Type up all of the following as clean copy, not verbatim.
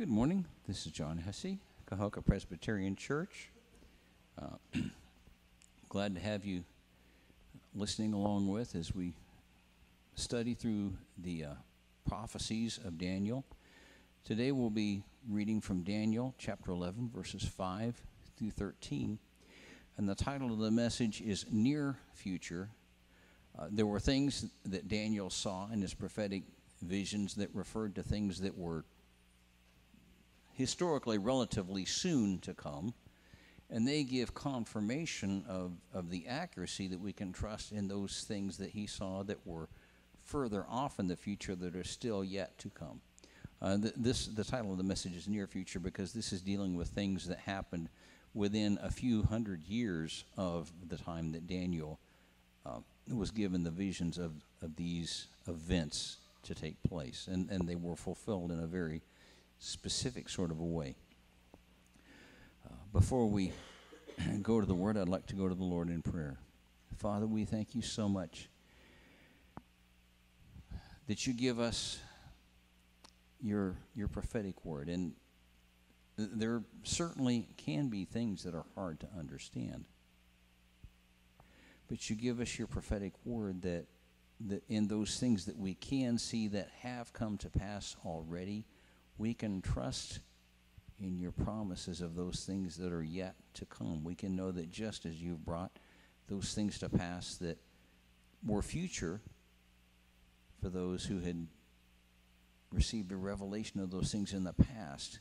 Good morning. This is John Hesse, Cahokia Presbyterian Church. Glad to have you listening along with as we study through the prophecies of Daniel. Today we'll be reading from Daniel chapter 11, verses 5 through 13. And the title of the message is Near Future. There were things that Daniel saw in his prophetic visions that referred to things that were historically relatively soon to come, and they give confirmation of the accuracy that we can trust in those things that he saw that were further off in the future that are still yet to come. The title of the message is Near Future because this is dealing with things that happened within a few hundred years of the time that Daniel was given the visions of these events to take place, and they were fulfilled in a very specific sort of a way. Before we go to the Word, I'd like to go to the Lord in prayer. Father, we thank you so much that you give us your prophetic word, and there certainly can be things that are hard to understand, but you give us your prophetic word that in those things that we can see that have come to pass already, we can trust in your promises of those things that are yet to come. We can know that just as you've brought those things to pass that were future for those who had received a revelation of those things in the past,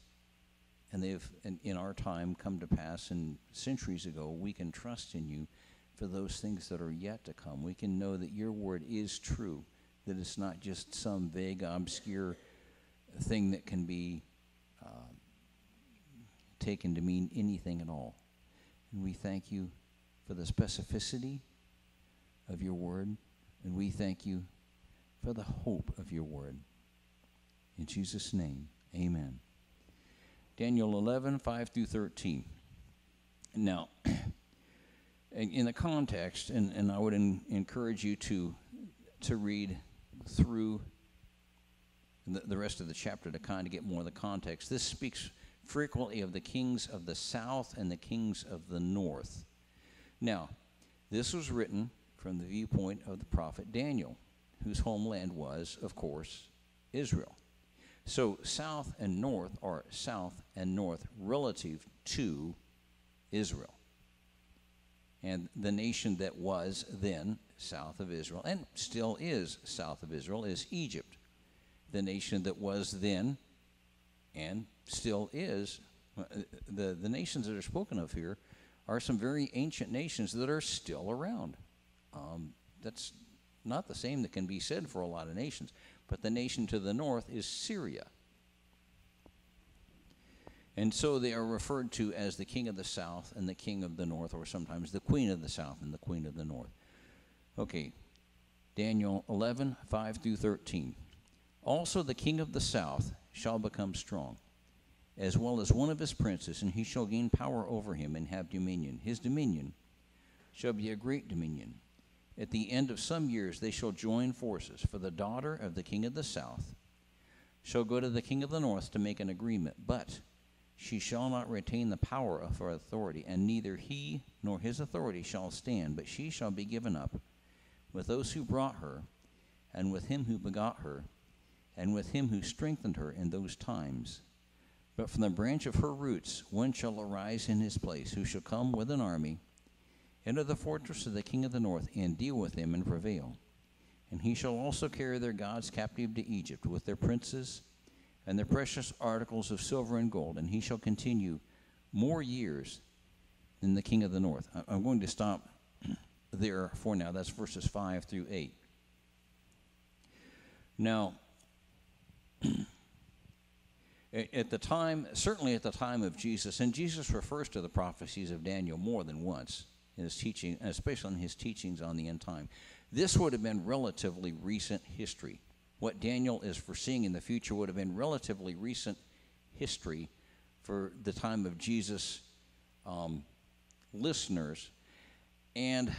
and they've in our time come to pass and centuries ago, we can trust in you for those things that are yet to come. We can know that your word is true, that it's not just some vague, obscure thing that can be taken to mean anything at all. And we thank you for the specificity of your word, and we thank you for the hope of your word. In Jesus' name, amen. Daniel 11, 5 through 13. Now, in the context, and I would encourage you to read through the rest of the chapter to kind of get more of the context. This speaks frequently of the kings of the south and the kings of the north. Now, this was written from the viewpoint of the prophet Daniel, whose homeland was, of course, Israel. So south and north are south and north relative to Israel. And the nation that was then south of Israel, and still is south of Israel, is Egypt. The nation that was then and still is, the nations that are spoken of here are some very ancient nations that are still around. That's not the same that can be said for a lot of nations. But the nation to the north is Syria. And so they are referred to as the king of the south and the king of the north, or sometimes the queen of the south and the queen of the north. Okay, Daniel 11, 5 through 13. Also the king of the south shall become strong, as well as one of his princes, and he shall gain power over him and have dominion. His dominion shall be a great dominion. At the end of some years they shall join forces, for the daughter of the king of the south shall go to the king of the north to make an agreement, but she shall not retain the power of her authority, and neither he nor his authority shall stand, but she shall be given up with those who brought her, and with him who begot her, and with him who strengthened her in those times. But from the branch of her roots one shall arise in his place, who shall come with an army, enter the fortress of the king of the north, and deal with him and prevail. And he shall also carry their gods captive to Egypt, with their princes and their precious articles of silver and gold, and he shall continue more years than the king of the north. I'm going to stop there for now. That's verses 5 through 8. Now, at the time, certainly at the time of Jesus, and Jesus refers to the prophecies of Daniel more than once in his teaching, especially in his teachings on the end time. This would have been relatively recent history. What Daniel is foreseeing in the future would have been relatively recent history for the time of Jesus' listeners. And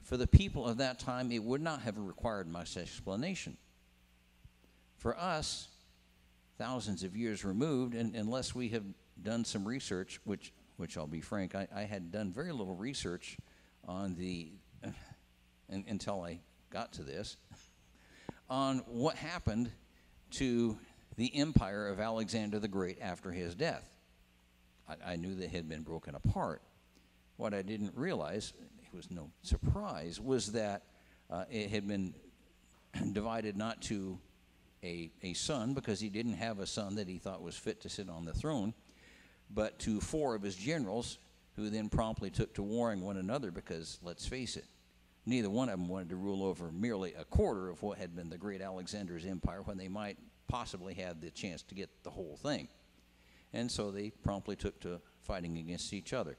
for the people of that time, it would not have required much explanation. For us, thousands of years removed, and unless we have done some research, which I'll be frank, I had done very little research on until I got to this, on what happened to the empire of Alexander the Great after his death. I knew that it had been broken apart. What I didn't realize, it was no surprise, was that it had been divided not to a son, because he didn't have a son that he thought was fit to sit on the throne, but to 4 of his generals, who then promptly took to warring one another, because, let's face it, neither one of them wanted to rule over merely a quarter of what had been the great Alexander's empire, when they might possibly have the chance to get the whole thing. And so they promptly took to fighting against each other.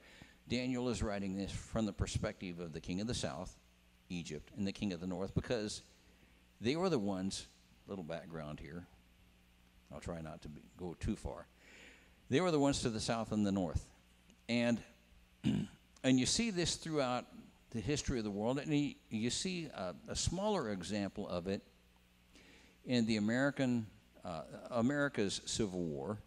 Daniel is writing this from the perspective of the king of the south, Egypt, and the king of the north, because they were the ones, little background here, I'll try not to go too far. They were the ones to the south and the north. And you see this throughout the history of the world, and you see a smaller example of it in the America's Civil War,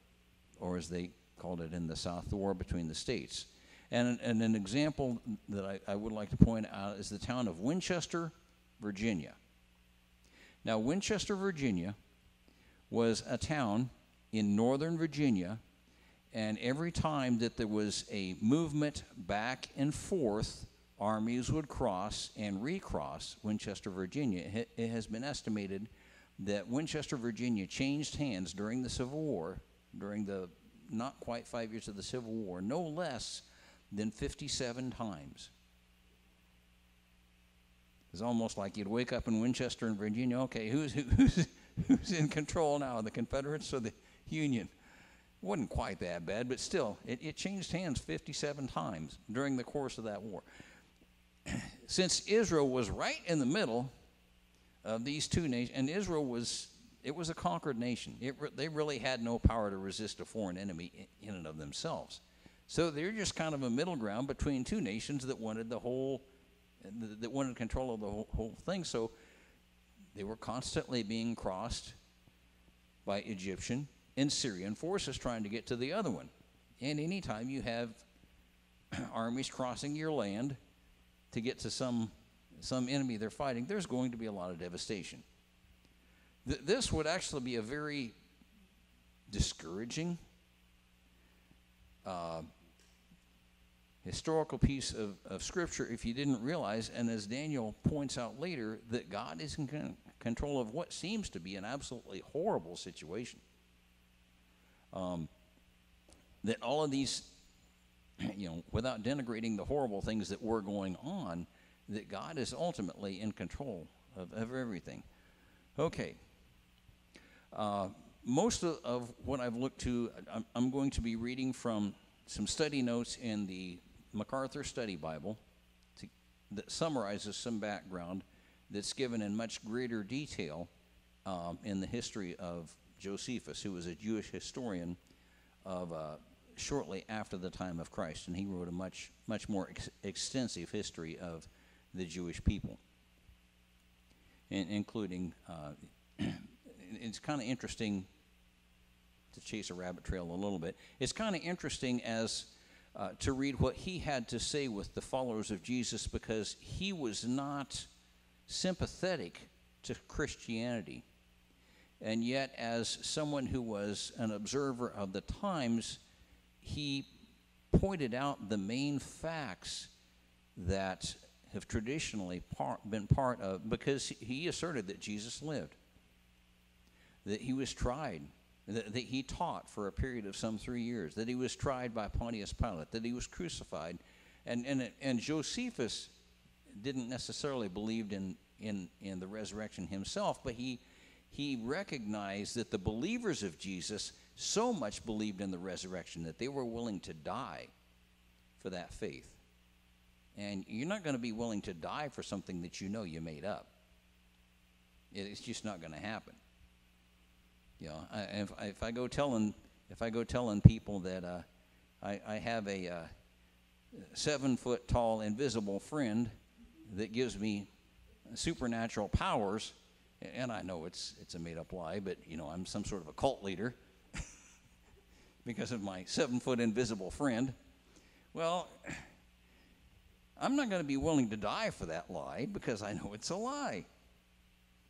or as they called it in the South, the war between the states. And an example that I would like to point out is the town of Winchester, Virginia. Now, Winchester, Virginia was a town in northern Virginia, and every time that there was a movement back and forth, armies would cross and recross Winchester, Virginia. It has been estimated that Winchester, Virginia changed hands during the Civil War, during the not quite 5 years of the Civil War, no less than 57 times. It's almost like you'd wake up in Winchester, in Virginia, okay, who's in control now, the Confederates or the Union? Wasn't quite that bad, but still, it changed hands 57 times during the course of that war. Since Israel was right in the middle of these two nations, and Israel was a conquered nation. They really had no power to resist a foreign enemy in and of themselves. So they're just kind of a middle ground between two nations that wanted that wanted control of the whole thing. So they were constantly being crossed by Egyptian and Syrian forces trying to get to the other one. And anytime you have armies crossing your land to get to some enemy they're fighting, there's going to be a lot of devastation. This would actually be a very discouraging historical piece of Scripture if you didn't realize, and as Daniel points out later, that God is in control of what seems to be an absolutely horrible situation. That all of these, without denigrating the horrible things that were going on, that God is ultimately in control of everything. Okay. Most of what I've looked to, I'm going to be reading from some study notes in the MacArthur Study Bible that summarizes some background that's given in much greater detail in the history of Josephus, who was a Jewish historian of shortly after the time of Christ, and he wrote a much more extensive history of the Jewish people, including it's kind of interesting to chase a rabbit trail a little bit. It's kind of interesting as to read what he had to say with the followers of Jesus, because he was not sympathetic to Christianity. And yet, as someone who was an observer of the times, he pointed out the main facts that have traditionally been part of, because he asserted that Jesus lived, that he was tried, that he taught for a period of some 3 years, that he was tried by Pontius Pilate, that he was crucified. And Josephus didn't necessarily believe in the resurrection himself, but he recognized that the believers of Jesus so much believed in the resurrection that they were willing to die for that faith. And you're not going to be willing to die for something that you know you made up. It's just not going to happen. If I go telling people that I have a 7-foot tall invisible friend that gives me supernatural powers, and I know it's a made up lie, but I'm some sort of a cult leader, because of my 7-foot invisible friend. Well, I'm not going to be willing to die for that lie because I know it's a lie.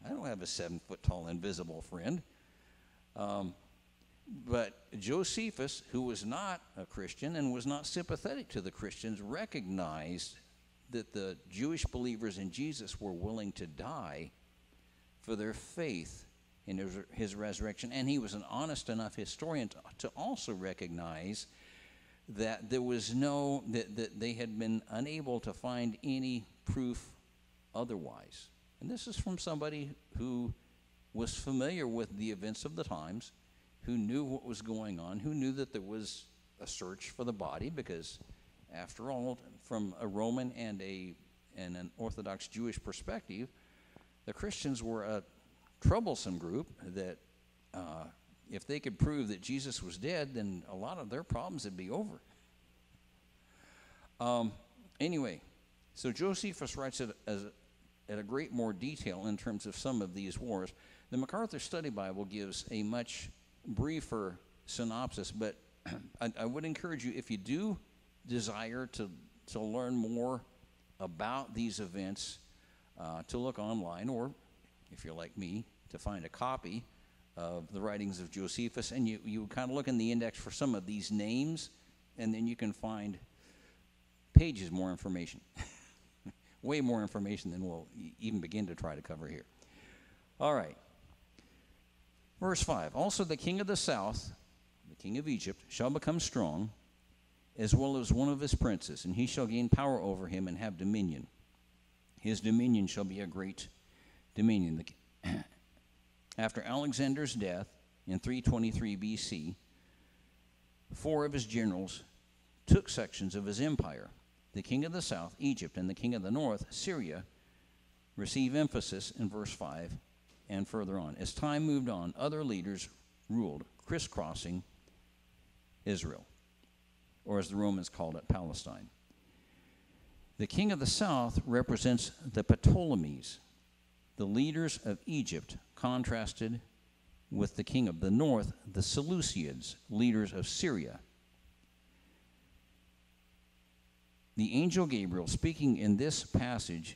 I don't have a 7-foot tall invisible friend. But Josephus, who was not a Christian and was not sympathetic to the Christians, recognized that the Jewish believers in Jesus were willing to die for their faith in his resurrection. And he was an honest enough historian to also recognize that there was that they had been unable to find any proof otherwise. And this is from somebody who was familiar with the events of the times, who knew what was going on, who knew that there was a search for the body, because after all, from a Roman and an Orthodox Jewish perspective, the Christians were a troublesome group that if they could prove that Jesus was dead, then a lot of their problems would be over. Anyway, so Josephus writes it at a great more detail in terms of some of these wars. The MacArthur Study Bible gives a much briefer synopsis, but I would encourage you, if you do desire to learn more about these events, to look online, or if you're like me, to find a copy of the writings of Josephus, and you kind of look in the index for some of these names, and then you can find pages more information. Way more information than we'll even begin to try to cover here. All right. Verse 5, also the king of the south, the king of Egypt, shall become strong, as well as one of his princes, and he shall gain power over him and have dominion. His dominion shall be a great dominion. After Alexander's death in 323 B.C., 4 of his generals took sections of his empire. The king of the south, Egypt, and the king of the north, Syria, receive emphasis in verse 5 and further on. As time moved on, other leaders ruled, crisscrossing Israel, or as the Romans called it, Palestine. The king of the south represents the Ptolemies, the leaders of Egypt, contrasted with the king of the north, the Seleucids, leaders of Syria. The angel Gabriel, speaking in this passage,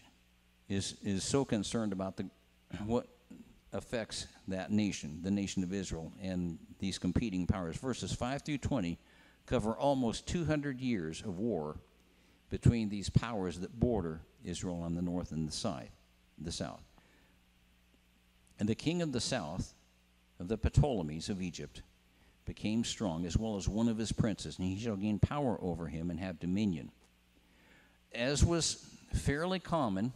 is so concerned about what affects that nation, the nation of Israel, and these competing powers. Verses 5 through 20 cover almost 200 years of war between these powers that border Israel on the north and the south. And the king of the south, of the Ptolemies of Egypt, became strong, as well as one of his princes, and he shall gain power over him and have dominion. As was fairly common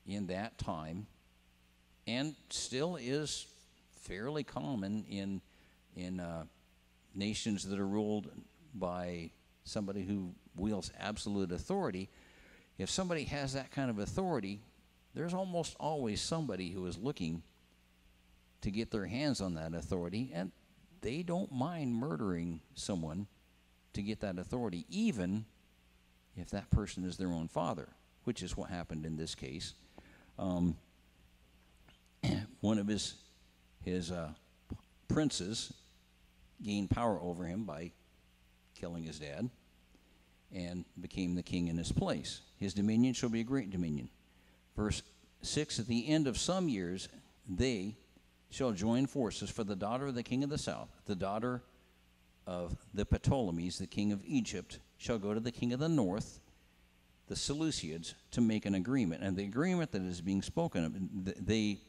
in that time, and still is fairly common in nations that are ruled by somebody who wields absolute authority, if somebody has that kind of authority, there's almost always somebody who is looking to get their hands on that authority, and they don't mind murdering someone to get that authority, even if that person is their own father, which is what happened in this case. One of his princes gained power over him by killing his dad and became the king in his place. His dominion shall be a great dominion. Verse 6, at the end of some years, they shall join forces, for the daughter of the king of the south, the daughter of the Ptolemies, the king of Egypt, shall go to the king of the north, the Seleucids, to make an agreement. And the agreement that is being spoken of, they,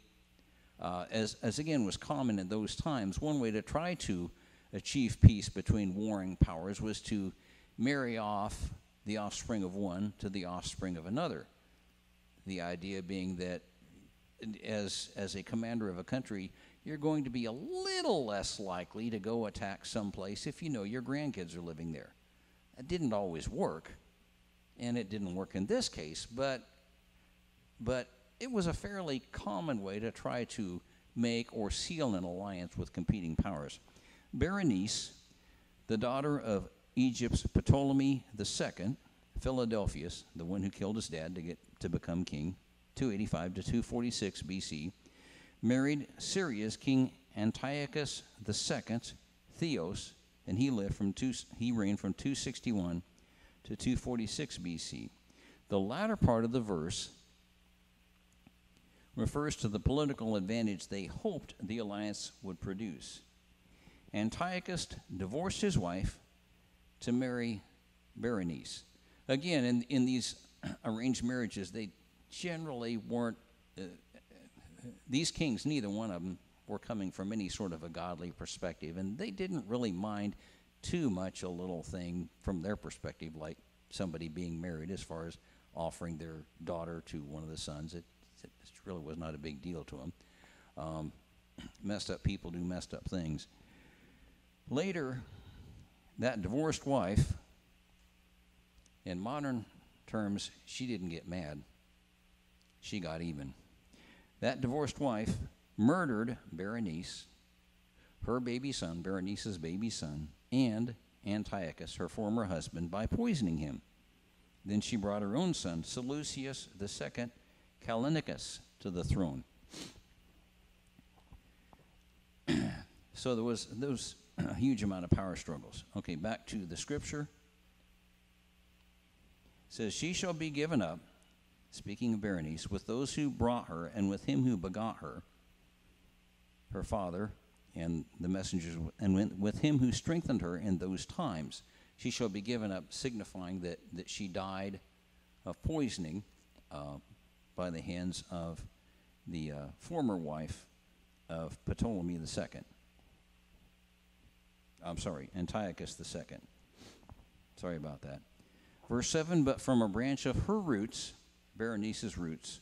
as again was common in those times, one way to try to achieve peace between warring powers was to marry off the offspring of one to the offspring of another. The idea being that as a commander of a country, you're going to be a little less likely to go attack someplace if you know your grandkids are living there. It didn't always work, and it didn't work in this case, but it was a fairly common way to try to make or seal an alliance with competing powers. Berenice, the daughter of Egypt's Ptolemy II, Philadelphus, the one who killed his dad to become king, 285 to 246 BC, married Syria's king Antiochus II, Theos, and he reigned from 261 to 246 BC. The latter part of the verse refers to the political advantage they hoped the alliance would produce. Antiochus divorced his wife to marry Berenice. Again, in these arranged marriages, they generally weren't, these kings, neither one of them were coming from any sort of a godly perspective, and they didn't really mind too much a little thing from their perspective, like somebody being married, as far as offering their daughter to one of the sons. It really was not a big deal to them. Messed up people do messed up things. Later, that divorced wife, in modern terms, she didn't get mad. She got even. That divorced wife murdered Berenice, her baby son, Berenice's baby son, and Antiochus, her former husband, by poisoning him. Then she brought her own son, Seleucus II Callinicus, to the throne. So there was a huge amount of power struggles. Okay, back to the scripture. It says, she shall be given up, speaking of Berenice, with those who brought her, and with him who begot her, her father, and the messengers, and with him who strengthened her in those times. She shall be given up, signifying that she died of poisoning by the hands of the former wife of Ptolemy II. I'm sorry, Antiochus II. Sorry about that. Verse 7, but from a branch of her roots, Berenice's roots,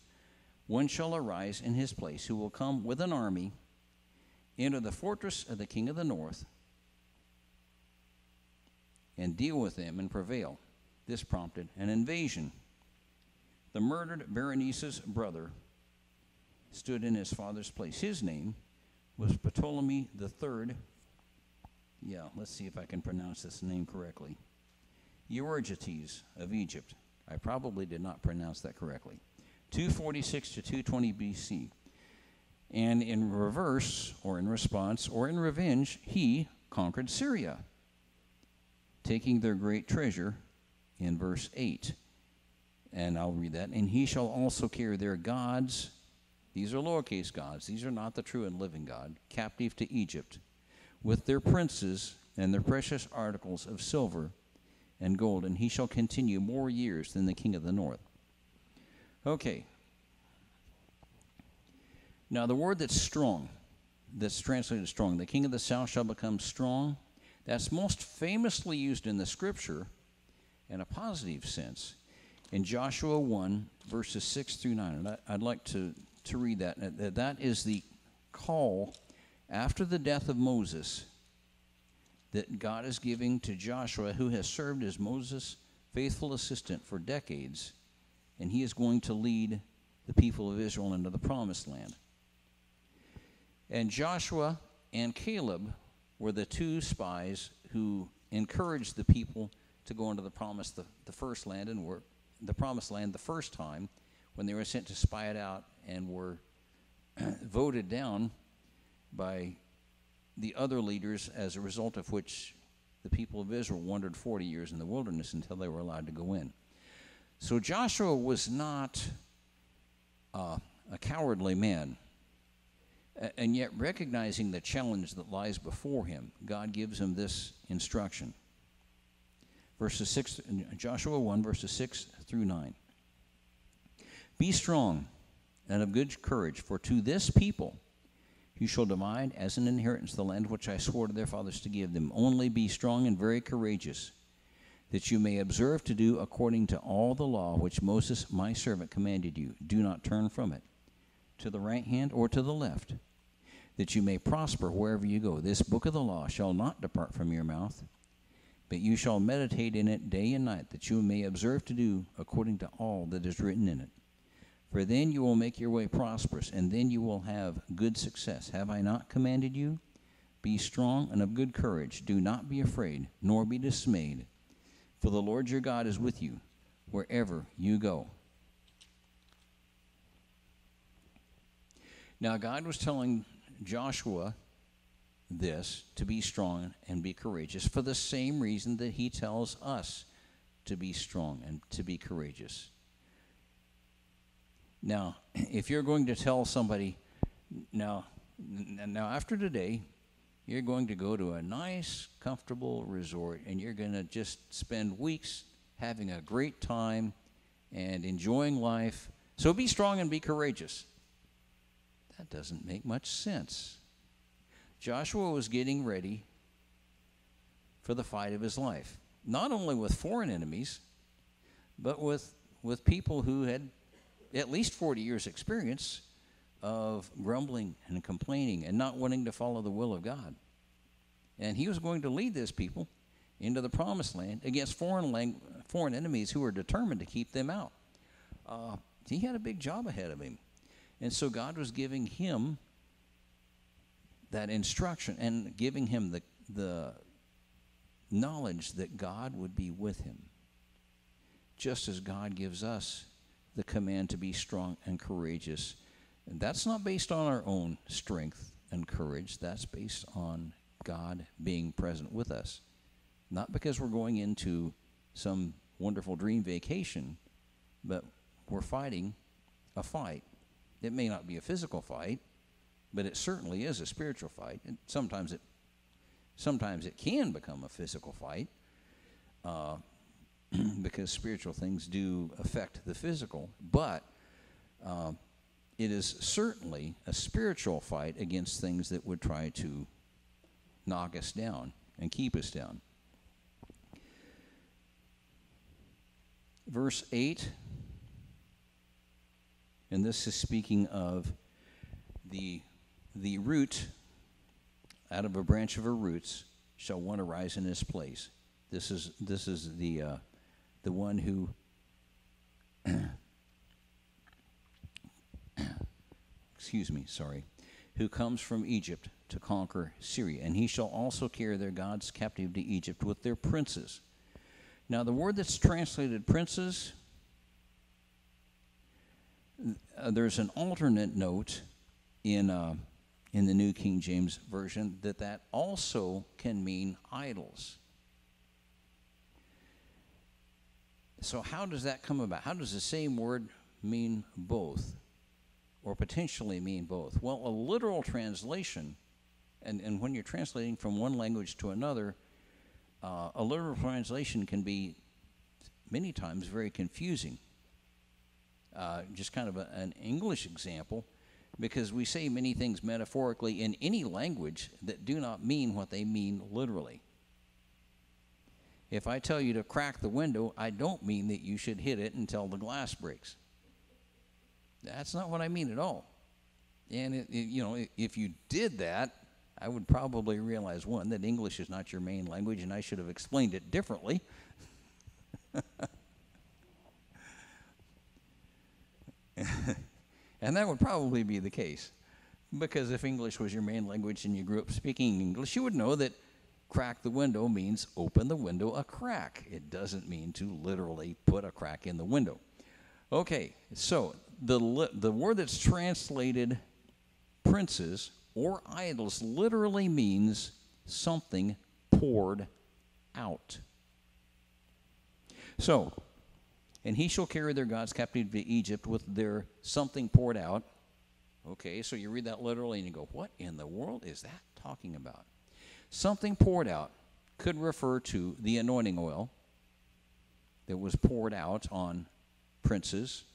one shall arise in his place, who will come with an army, enter the fortress of the king of the north, and deal with them and prevail. This prompted an invasion. The murdered Berenice's brother stood in his father's place. His name was Ptolemy III. Yeah, let's see if I can pronounce this name correctly. Euergetes of Egypt. I probably did not pronounce that correctly. 246 to 220 BC. And in reverse, or in response, or in revenge, he conquered Syria, taking their great treasure in verse 8. And I'll read that. And he shall also carry their gods, these are lowercase gods, these are not the true and living God, captive to Egypt, with their princes and their precious articles of silver and gold, and he shall continue more years than the king of the north. Okay. Now the word that's strong, that's translated strong, the king of the south shall become strong, that's most famously used in the scripture in a positive sense in Joshua 1, verses 6 through 9. And I'd like to read that. That is the call after the death of Moses that God is giving to Joshua, who has served as Moses' faithful assistant for decades, and he is going to lead the people of Israel into the promised land. And Joshua and Caleb were the two spies who encouraged the people to go into the promised land and were the promised land the first time when they were sent to spy it out and were voted down by the other leaders, as a result of which the people of Israel wandered 40 years in the wilderness until they were allowed to go in. So Joshua was not a cowardly man, and yet recognizing the challenge that lies before him, God gives him this instruction. Joshua 1, verses 6 through 9. Be strong and of good courage, for to this people you shall divide as an inheritance the land which I swore to their fathers to give them. Only be strong and very courageous, that you may observe to do according to all the law which Moses my servant commanded you. Do not turn from it, to the right hand or to the left, that you may prosper wherever you go. This book of the law shall not depart from your mouth, but you shall meditate in it day and night, that you may observe to do according to all that is written in it. For then you will make your way prosperous, and then you will have good success. Have I not commanded you? Be strong and of good courage. Do not be afraid, nor be dismayed, for the Lord your God is with you wherever you go. Now God was telling Joshua this, to be strong and be courageous, for the same reason that he tells us to be strong and to be courageous. Now, if you're going to tell somebody, now after today, you're going to go to a nice, comfortable resort, and you're going to just spend weeks having a great time and enjoying life. So be strong and be courageous. That doesn't make much sense. Joshua was getting ready for the fight of his life, not only with foreign enemies, but with people who had at least 40 years' experience of grumbling and complaining and not wanting to follow the will of God. And he was going to lead this people into the promised land against foreign enemies who were determined to keep them out. He had a big job ahead of him. And so God was giving him that instruction and giving him the knowledge that God would be with him, just as God gives us the command to be strong and courageous. And that's not based on our own strength and courage. That's based on God being present with us. Not because we're going into some wonderful dream vacation, but we're fighting a fight. It may not be a physical fight, but it certainly is a spiritual fight. And sometimes it can become a physical fight, because spiritual things do affect the physical. But it is certainly a spiritual fight against things that would try to knock us down and keep us down. Verse 8, and this is speaking of the root, out of a branch of her roots shall one arise in his place. This is the one who who comes from Egypt to conquer Syria. And he shall also carry their gods captive to Egypt with their princes. Now, the word that's translated princes, there's an alternate note in the New King James Version that also can mean idols. So how does that come about? How does the same word mean both, or potentially mean both? Well, a literal translation, and when you're translating from one language to another, a literal translation can be many times very confusing. Just kind of an English example, because we say many things metaphorically in any language that do not mean what they mean literally. If I tell you to crack the window, I don't mean that you should hit it until the glass breaks. That's not what I mean at all. And if you did that, I would probably realize, one, that English is not your main language, and I should have explained it differently. And that would probably be the case, because if English was your main language and you grew up speaking English, you would know that crack the window means open the window a crack. It doesn't mean to literally put a crack in the window. Okay, so the word that's translated princes or idols literally means something poured out. So, and he shall carry their gods captive to Egypt with their something poured out. Okay, so you read that literally and you go, what in the world is that talking about? Something poured out could refer to the anointing oil that was poured out on princes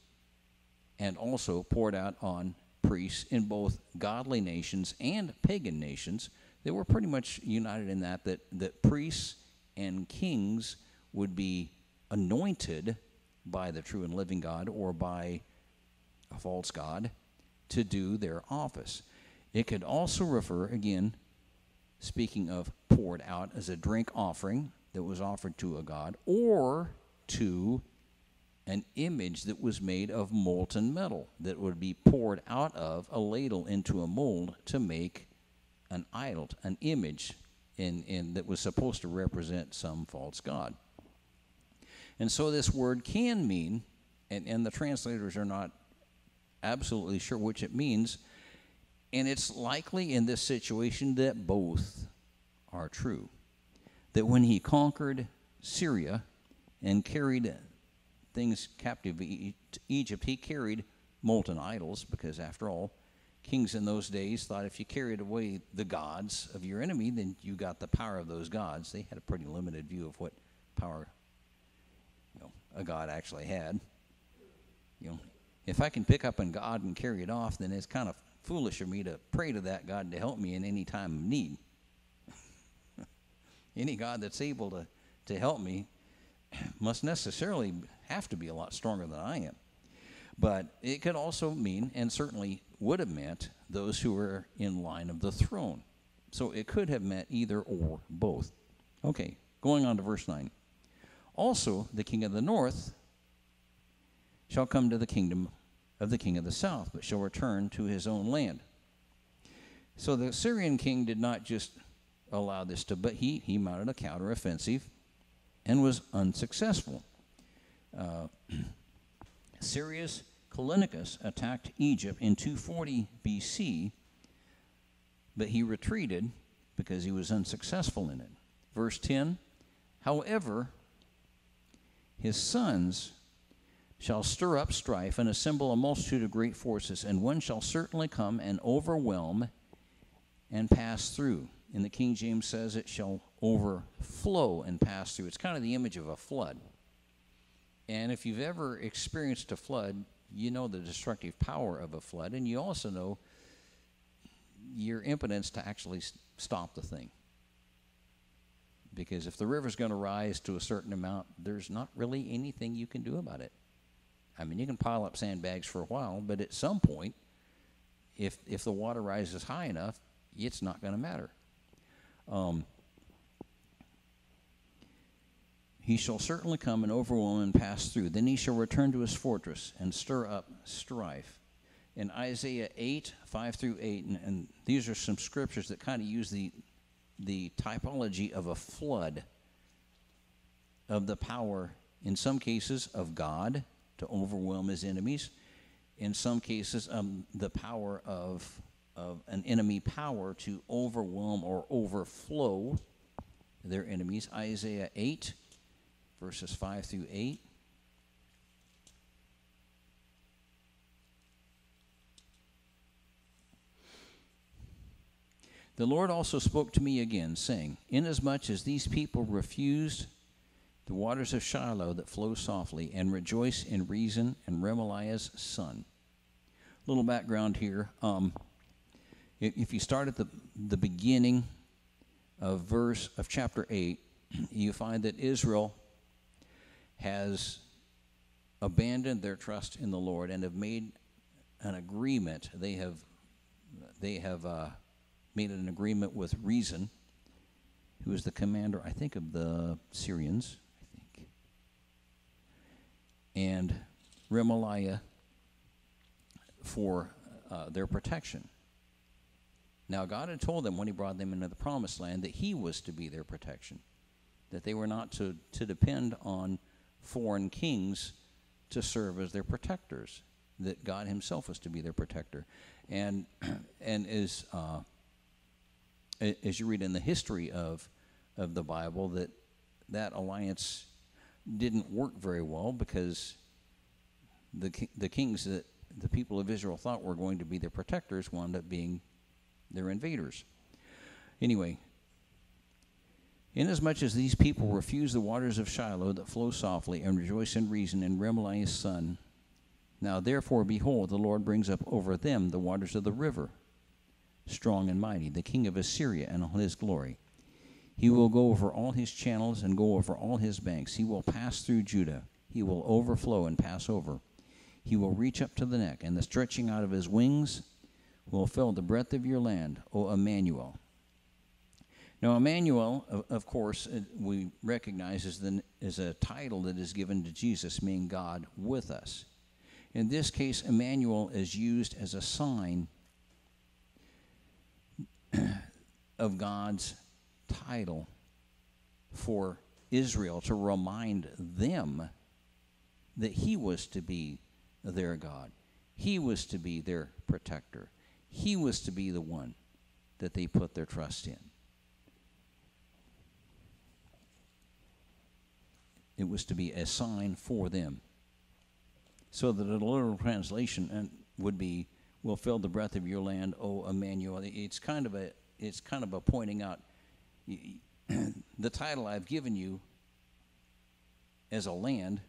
and also poured out on priests in both godly nations and pagan nations. They were pretty much united in that priests and kings would be anointed by the true and living God or by a false god to do their office. It could also refer, again, speaking of poured out, as a drink offering that was offered to a god, or to an image that was made of molten metal that would be poured out of a ladle into a mold to make an idol, an image that was supposed to represent some false god. And so this word can mean, and the translators are not absolutely sure which it means, And it's likely in this situation that both are true. That when he conquered Syria and carried things captive to Egypt, he carried molten idols, because after all, kings in those days thought if you carried away the gods of your enemy, then you got the power of those gods. They had a pretty limited view of what power a god actually had. If I can pick up a god and carry it off, then it's kind of foolish of me to pray to that God to help me in any time of need. Any God that's able to help me must necessarily have to be a lot stronger than I am. But it could also mean, and certainly would have meant, those who were in line of the throne. So it could have meant either or both. Okay, going on to verse 9. Also, the king of the north shall come to the kingdom of the king of the south, but shall return to his own land. So the Syrian king did not just allow this to, but he mounted a counteroffensive and was unsuccessful. Syrius Callinicus attacked Egypt in 240 BC, but he retreated because he was unsuccessful in it. Verse 10, however, his sons shall stir up strife and assemble a multitude of great forces, and one shall certainly come and overwhelm and pass through. And the King James says it shall overflow and pass through. It's kind of the image of a flood. And if you've ever experienced a flood, you know the destructive power of a flood, and you also know your impotence to actually stop the thing. Because if the river's going to rise to a certain amount, there's not really anything you can do about it. I mean, you can pile up sandbags for a while, but at some point, if the water rises high enough, it's not going to matter. He shall certainly come and overwhelm and pass through. Then he shall return to his fortress and stir up strife. In Isaiah 8, 5 through 8, and these are some scriptures that kind of use the typology of a flood, of the power, in some cases, of God to overwhelm his enemies. In some cases, the power of an enemy power to overwhelm or overflow their enemies. Isaiah 8, verses 5 through 8. The Lord also spoke to me again, saying, inasmuch as these people refused the waters of Shiloh that flow softly, and rejoice in Rezin and Remaliah's son. Little background here. If you start at the beginning of chapter 8, you find that Israel has abandoned their trust in the Lord and have made an agreement. They have made an agreement with Rezin, who is the commander, I think, of the Syrians, and Remaliah for their protection. Now, God had told them when he brought them into the promised land that he was to be their protection, that they were not to depend on foreign kings to serve as their protectors, that God himself was to be their protector. And as you read in the history of the Bible, that alliance didn't work very well, because the kings that the people of Israel thought were going to be their protectors wound up being their invaders. Anyway, inasmuch as these people refuse the waters of Shiloh that flow softly, and rejoice in Rezin and Remaliah's son, now therefore, behold, the Lord brings up over them the waters of the river, strong and mighty, the king of Assyria and all his glory. He will go over all his channels and go over all his banks. He will pass through Judah. He will overflow and pass over. He will reach up to the neck, and the stretching out of his wings will fill the breadth of your land, O Emmanuel. Now, Emmanuel, of course, we recognize as a title that is given to Jesus, meaning God with us. In this case, Emmanuel is used as a sign of God's title for Israel, to remind them that he was to be their God. He was to be their protector. He was to be the one that they put their trust in. It was to be a sign for them. So that a literal translation would be, "Will fill the breadth of your land, O Emmanuel." It's kind of a pointing out the title I've given you as a land,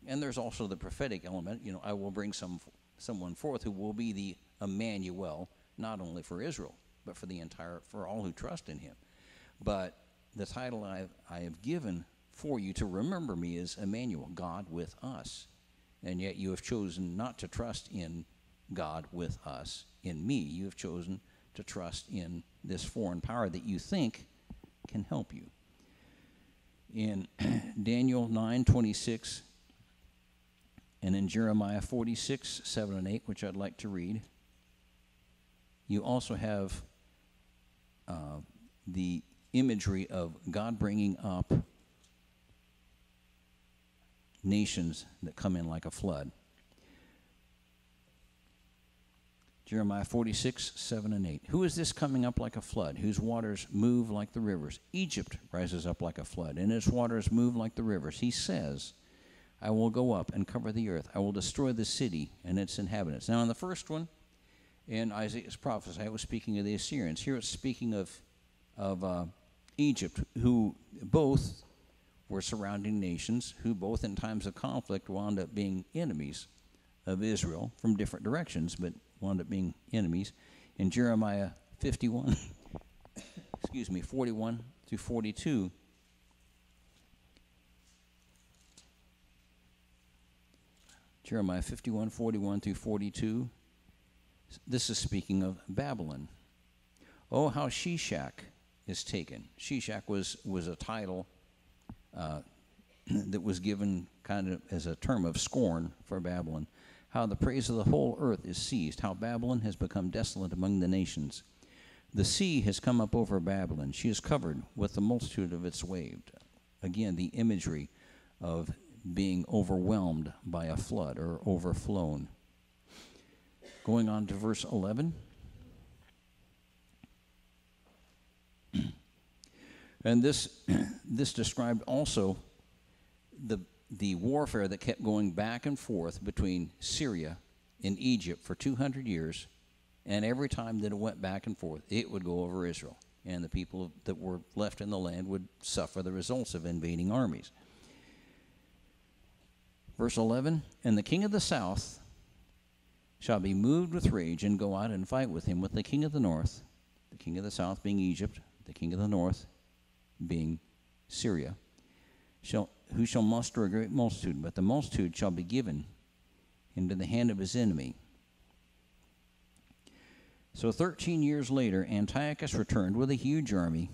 and there's also the prophetic element. I will bring someone forth who will be the Emmanuel, not only for Israel, but for all who trust in him. But the title I have given for you to remember me is Emmanuel, God with us. And yet you have chosen not to trust in God with us, in me. You have chosen to trust in this foreign power that you think can help you. In Daniel 9:26 and in Jeremiah 46:7 and 8, which I'd like to read, you also have the imagery of God bringing up nations that come in like a flood. Jeremiah 46:7 and 8. Who is this coming up like a flood, whose waters move like the rivers? Egypt rises up like a flood, and its waters move like the rivers. He says, I will go up and cover the earth. I will destroy the city and its inhabitants. Now, in the first one, in Isaiah's prophecy, I was speaking of the Assyrians. Here it's speaking of Egypt, who both were surrounding nations, who both in times of conflict wound up being enemies of Israel from different directions, but wound up being enemies. In Jeremiah 41 through 42, Jeremiah 51, 41 through 42, this is speaking of Babylon. Oh, how Shishak is taken. Shishak was a title that was given kind of as a term of scorn for Babylon. How the praise of the whole earth is seized, how Babylon has become desolate among the nations. The sea has come up over Babylon. She is covered with the multitude of its waves. Again, the imagery of being overwhelmed by a flood or overflown. Going on to verse 11. And this described also the warfare that kept going back and forth between Syria and Egypt for 200 years, and every time that it went back and forth, it would go over Israel, and the people that were left in the land would suffer the results of invading armies. Verse 11, and the king of the south shall be moved with rage and go out and fight with him with the king of the north, the king of the south being Egypt, the king of the north being Syria, who shall muster a great multitude, but the multitude shall be given into the hand of his enemy. So 13 years later, Antiochus returned with a huge army,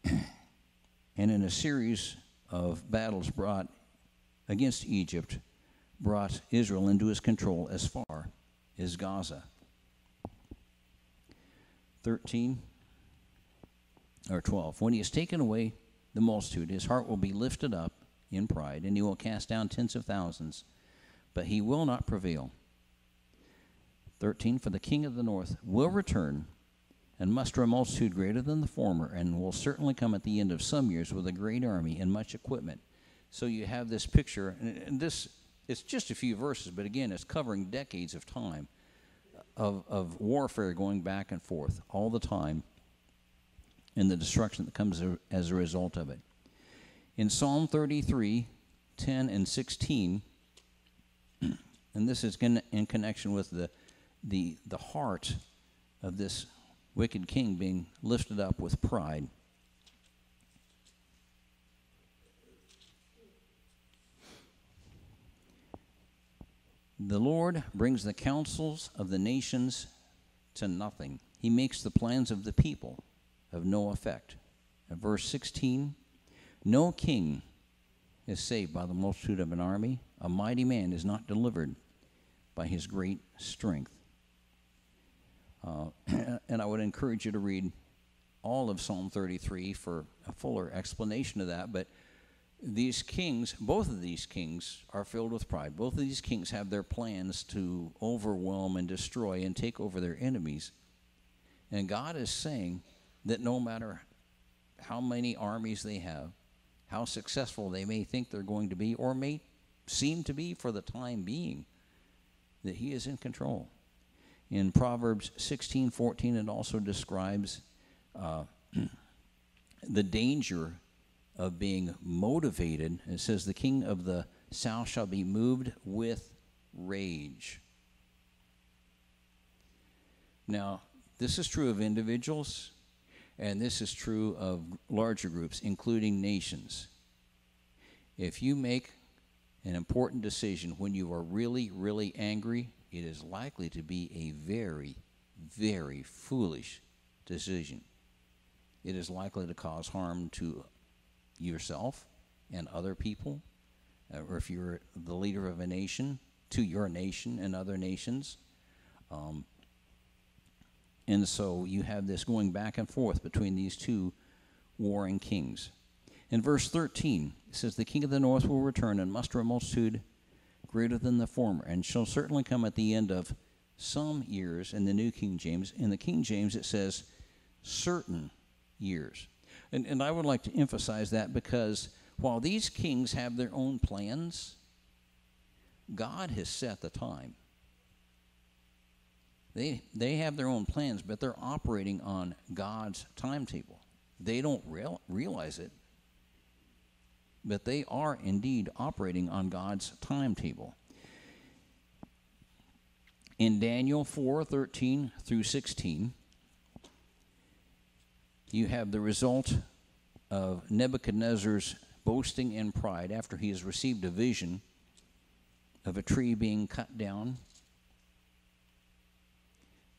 and in a series of battles brought against Egypt, brought Israel into his control as far as Gaza. 13 or 12. When he has taken away the multitude, his heart will be lifted up in pride, and he will cast down tens of thousands, but he will not prevail. 13, for the king of the north will return and muster a multitude greater than the former, and will certainly come at the end of some years with a great army and much equipment. So you have this picture, and this, it's just a few verses, but again, it's covering decades of time of warfare going back and forth all the time, and the destruction that comes as a result of it. In Psalm 33, 10 and 16, and this is in connection with the heart of this wicked king being lifted up with pride. The Lord brings the counsels of the nations to nothing. He makes the plans of the people of no effect. And verse 16, no king is saved by the multitude of an army. A mighty man is not delivered by his great strength. And I would encourage you to read all of Psalm 33 for a fuller explanation of that. But these kings, both of these kings, are filled with pride. Both of these kings have their plans to overwhelm and destroy and take over their enemies. And God is saying that no matter how many armies they have, how successful they may think they're going to be, or may seem to be for the time being, that he is in control. In Proverbs 16:14, it also describes the danger of being motivated. It says, the king of the south shall be moved with rage. Now, this is true of individuals, and this is true of larger groups, including nations. If you make an important decision when you are really, really angry, it is likely to be a very, very foolish decision. It is likely to cause harm to yourself and other people, or if you're the leader of a nation, to your nation and other nations. And so you have this going back and forth between these two warring kings. In verse 13, it says, the king of the north will return and muster a multitude greater than the former, and shall certainly come at the end of some years. In the New King James, in the King James, it says certain years. And I would like to emphasize that, because while these kings have their own plans, God has set the time. They have their own plans, but they're operating on God's timetable. They don't realize it, but they are indeed operating on God's timetable. In Daniel 4:13 through 16, you have the result of Nebuchadnezzar's boasting and pride after he has received a vision of a tree being cut down.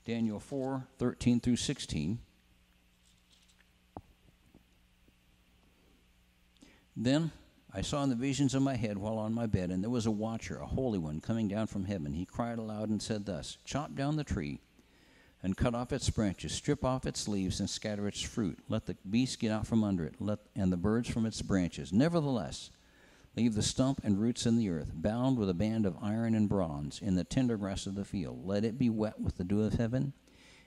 Daniel 4:13 through 16. Then I saw in the visions of my head while on my bed, and there was a watcher, a holy one, coming down from heaven. He cried aloud and said thus, chop down the tree, and cut off its branches, strip off its leaves, and scatter its fruit. Let the beasts get out from under it, and the birds from its branches. Nevertheless, leave the stump and roots in the earth, bound with a band of iron and bronze, in the tender grass of the field. Let it be wet with the dew of heaven,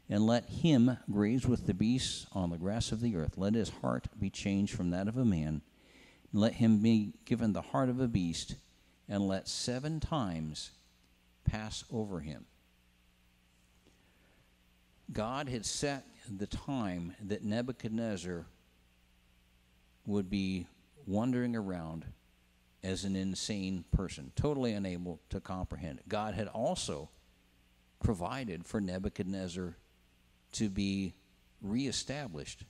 and let him graze with the beasts on the grass of the earth. Let his heart be changed from that of a man, and let him be given the heart of a beast, and let 7 times pass over him. God had set the time that Nebuchadnezzar would be wandering around as an insane person, totally unable to comprehend it. God had also provided for Nebuchadnezzar to be reestablished.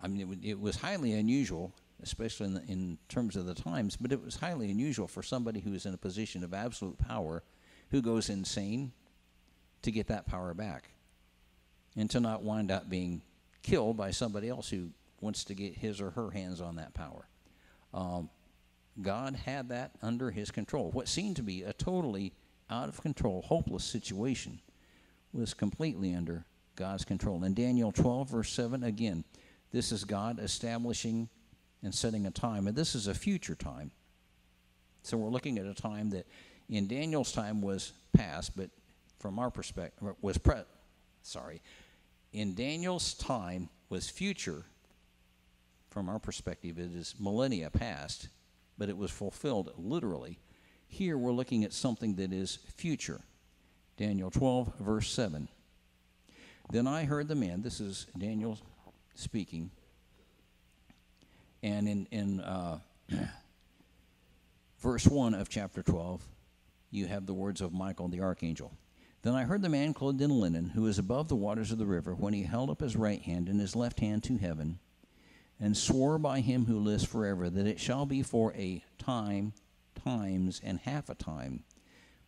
I mean, it was highly unusual, especially in terms of the times, but it was highly unusual for somebody who is in a position of absolute power, who goes insane, to get that power back, and to not wind up being killed by somebody else who wants to get his or her hands on that power. God had that under his control. What seemed to be a totally out of control, hopeless situation was completely under God's control. In Daniel 12, verse 7, again, this is God establishing and setting a time, and this is a future time. So we're looking at a time that in Daniel's time was past, but from our perspective, in Daniel's time was future. From our perspective, it is millennia past, but it was fulfilled literally. Here we're looking at something that is future. Daniel 12, verse 7. Then I heard the man, this is Daniel speaking, and in verse 1 of chapter 12, you have the words of Michael the archangel. Then I heard the man clothed in linen, who is above the waters of the river, when he held up his right hand and his left hand to heaven, and swore by him who lives forever, that it shall be for a time, times, and half a time,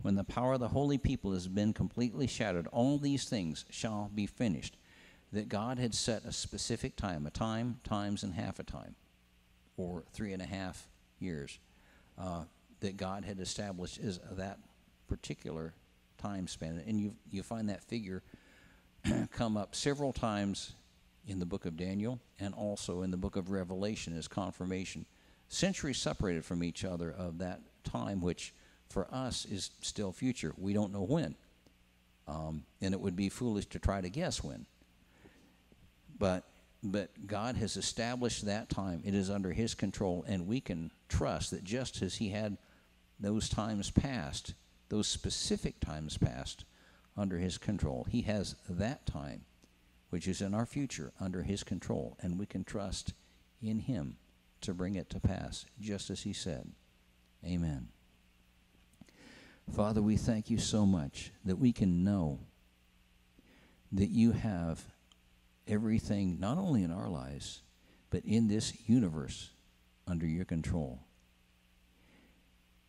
when the power of the holy people has been completely shattered. All these things shall be finished. That God had set a specific time, a time, times, and half a time, or 3.5 years, that God had established as that particular time span. And you find that figure come up several times in the book of Daniel, and also in the book of Revelation as confirmation centuries separated from each other of that time, which for us is still future. We don't know when. And it would be foolish to try to guess when. But God has established that time. It is under his control, and we can trust that just as he had those times past, those specific times past, under his control, he has that time, which is in our future, under his control, and we can trust in him to bring it to pass, just as he said. Amen. Father, we thank you so much that we can know that you have everything, not only in our lives, but in this universe under your control.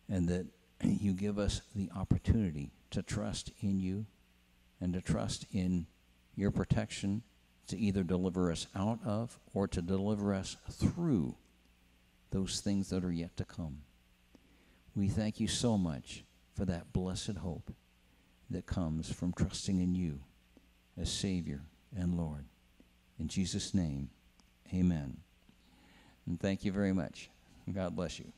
And that you give us the opportunity to trust in you and to trust in your protection to either deliver us out of or to deliver us through those things that are yet to come. We thank you so much for that blessed hope that comes from trusting in you as Savior and Lord. In Jesus' name, amen. And thank you very much. God bless you.